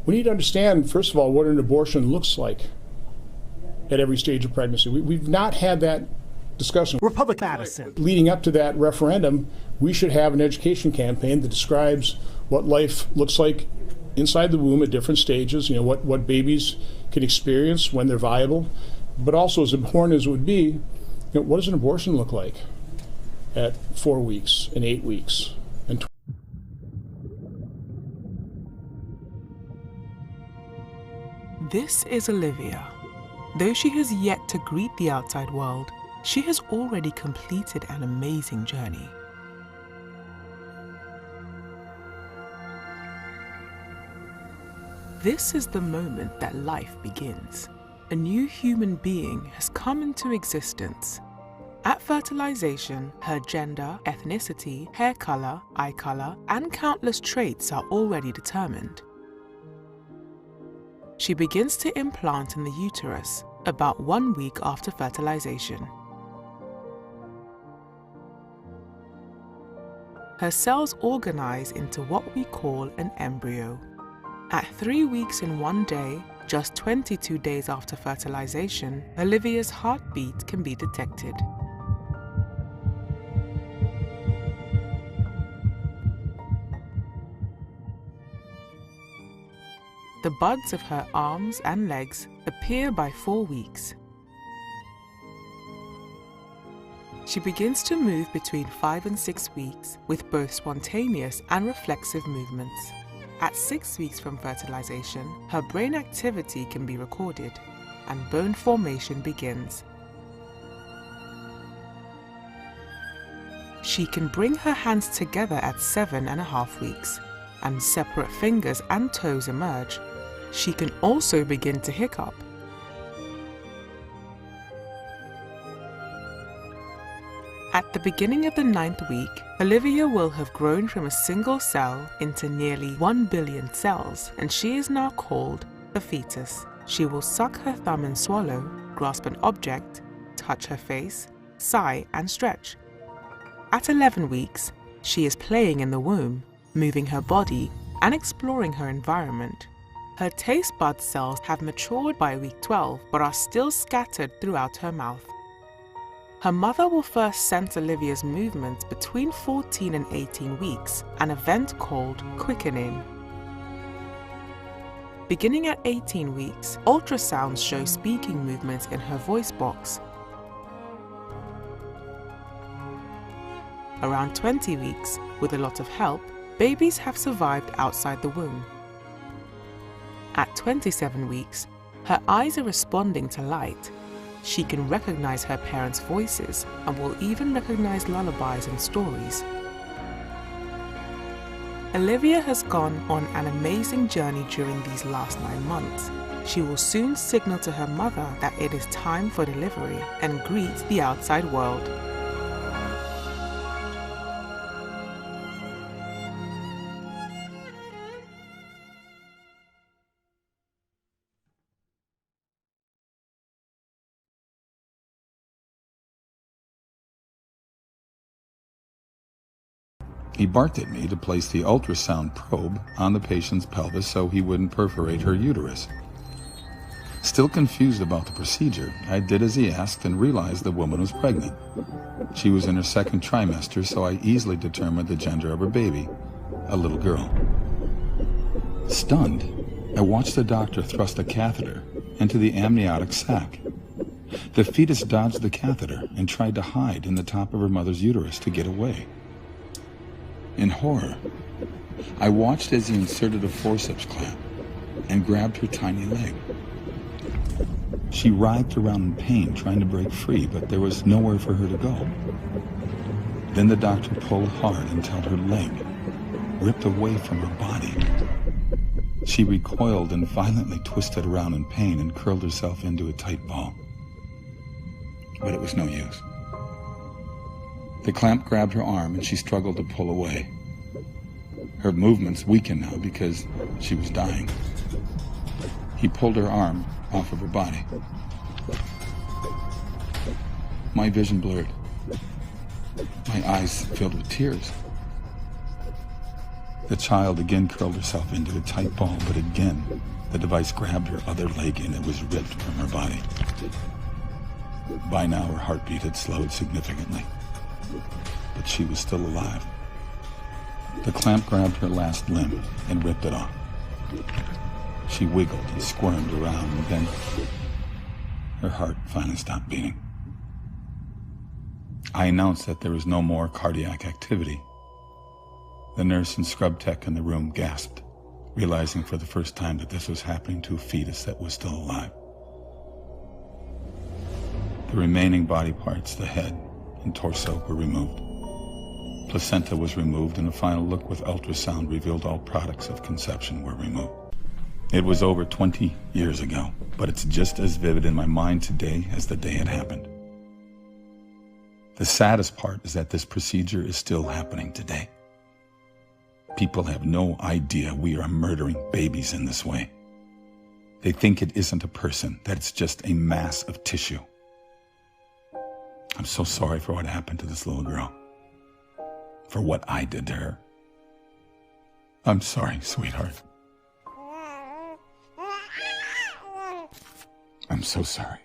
We need to understand, first of all, what an abortion looks like at every stage of pregnancy. We've not had that discussion. Republic Madison. Leading up to that referendum, we should have an education campaign that describes what life looks like inside the womb at different stages, what babies can experience when they're viable, but also, as abhorrent as it would be, what does an abortion look like at 4 weeks and 8 weeks and This is Olivia. Though she has yet to greet the outside world, she has already completed an amazing journey. This is the moment that life begins. A new human being has come into existence. At fertilization, her gender, ethnicity, hair color, eye color, and countless traits are already determined. She begins to implant in the uterus about 1 week after fertilization. Her cells organize into what we call an embryo. At 3 weeks and 1 day, just 22 days after fertilization, Olivia's heartbeat can be detected. The buds of her arms and legs appear by 4 weeks. She begins to move between 5 and 6 weeks with both spontaneous and reflexive movements. At 6 weeks from fertilization, her brain activity can be recorded and bone formation begins. She can bring her hands together at 7.5 weeks, and separate fingers and toes emerge. She can also begin to hiccup. At the beginning of the 9th week, Olivia will have grown from a single cell into nearly 1 billion cells, and she is now called a fetus. She will suck her thumb and swallow, grasp an object, touch her face, sigh and stretch. At 11 weeks, she is playing in the womb, moving her body and exploring her environment. Her taste bud cells have matured by week 12 but are still scattered throughout her mouth. Her mother will first sense Olivia's movements between 14 and 18 weeks, an event called quickening. Beginning at 18 weeks, ultrasounds show speaking movements in her voice box. Around 20 weeks, with a lot of help, babies have survived outside the womb. At 27 weeks, her eyes are responding to light. She can recognize her parents' voices and will even recognize lullabies and stories. Olivia has gone on an amazing journey during these last 9 months. She will soon signal to her mother that it is time for delivery and greet the outside world. He barked at me to place the ultrasound probe on the patient's pelvis so he wouldn't perforate her uterus. Still confused about the procedure, I did as he asked and realized the woman was pregnant. She was in her 2nd trimester, so I easily determined the gender of her baby, a little girl. Stunned, I watched the doctor thrust a catheter into the amniotic sac. The fetus dodged the catheter and tried to hide in the top of her mother's uterus to get away. In horror, I watched as he inserted a forceps clamp and grabbed her tiny leg. She writhed around in pain, trying to break free, but there was nowhere for her to go. Then the doctor pulled hard until her leg ripped away from her body. She recoiled and violently twisted around in pain and curled herself into a tight ball. But it was no use. The clamp grabbed her arm and she struggled to pull away. Her movements weakened now because she was dying. He pulled her arm off of her body. My vision blurred. My eyes filled with tears. The child again curled herself into a tight ball, but again, the device grabbed her other leg and it was ripped from her body. By now, her heartbeat had slowed significantly, but she was still alive. The clamp grabbed her last limb and ripped it off. She wiggled and squirmed around, and then her heart finally stopped beating. I announced that there was no more cardiac activity. The nurse and scrub tech in the room gasped, realizing for the first time that this was happening to a fetus that was still alive. The remaining body parts, the head and torso, were removed. Placenta was removed, and a final look with ultrasound revealed all products of conception were removed. It was over 20 years ago, but it's just as vivid in my mind today as the day it happened. The saddest part is that this procedure is still happening today. People have no idea we are murdering babies in this way. They think it isn't a person, that it's just a mass of tissue. I'm so sorry for what happened to this little girl, for what I did to her. I'm sorry, sweetheart. I'm so sorry.